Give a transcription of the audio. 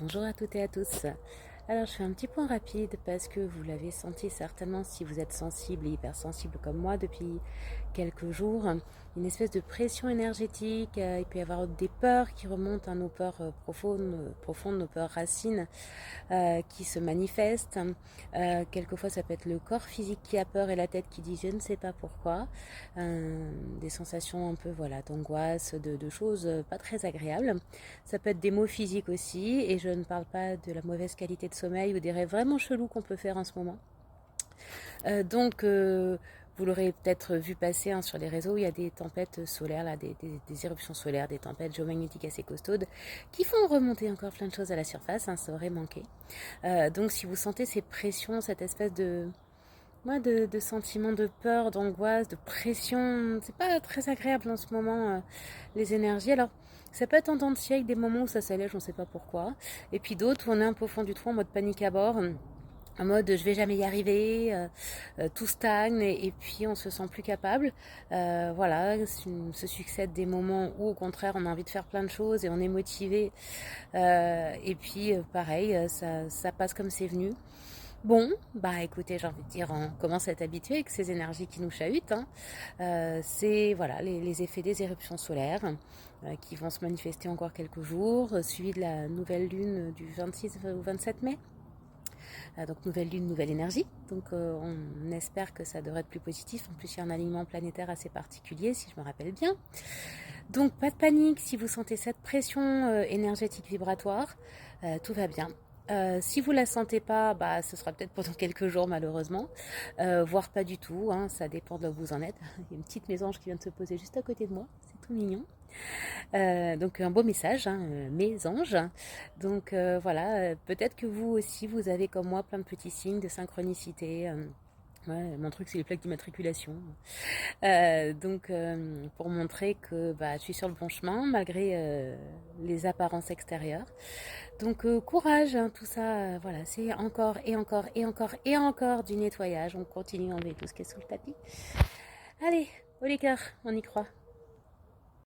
Bonjour à toutes et à tous. Alors je fais un petit point rapide parce que vous l'avez senti certainement si vous êtes sensible et hypersensible comme moi depuis quelques jours. Une espèce de pression énergétique, il peut y avoir des peurs qui remontent à nos peurs profondes, nos peurs racines qui se manifestent. Quelquefois ça peut être le corps physique qui a peur et la tête qui dit je ne sais pas pourquoi. Des sensations un peu d'angoisse, de choses pas très agréables. Ça peut être des maux physiques aussi, et je ne parle pas de la mauvaise qualité de sommeil ou des rêves vraiment chelous qu'on peut faire en ce moment. Vous l'aurez peut-être vu passer sur les réseaux, il y a des tempêtes solaires, là, des éruptions solaires, des tempêtes géomagnétiques assez costaudes qui font remonter encore plein de choses à la surface, ça aurait manqué. Donc si vous sentez ces pressions, cette espèce de sentiment de peur, d'angoisse, de pression, c'est pas très agréable en ce moment, les énergies. Alors, ça peut être en temps de siècle, des moments où ça s'allège, on sait pas pourquoi. Et puis d'autres où on est un peu au fond du trou, en mode panique à bord, en mode je vais jamais y arriver, tout stagne et puis on se sent plus capable. Se succèdent des moments où au contraire on a envie de faire plein de choses et on est motivé. Pareil, ça passe comme c'est venu. Bon, bah écoutez, j'ai envie de dire, on commence à être habitué avec ces énergies qui nous chahutent. C'est les effets des éruptions solaires qui vont se manifester encore quelques jours, suivi de la nouvelle lune du 26 au 27 mai. Donc nouvelle lune, nouvelle énergie. On espère que ça devrait être plus positif. En plus, il y a un alignement planétaire assez particulier, si je me rappelle bien. Donc pas de panique si vous sentez cette pression énergétique vibratoire, tout va bien. Si vous la sentez pas, bah ce sera peut-être pendant quelques jours malheureusement, voire pas du tout, ça dépend de là où vous en êtes. Il y a une petite mésange qui vient de se poser juste à côté de moi, c'est tout mignon. Donc un beau message, mes anges. Peut-être que vous aussi vous avez comme moi plein de petits signes de synchronicité. Mon truc c'est les plaques d'immatriculation. Pour montrer que je suis sur le bon chemin malgré les apparences extérieures. Courage, tout ça, c'est encore et encore et encore et encore du nettoyage. On continue à enlever tout ce qui est sous le tapis. Allez, au les cœurs, on y croit.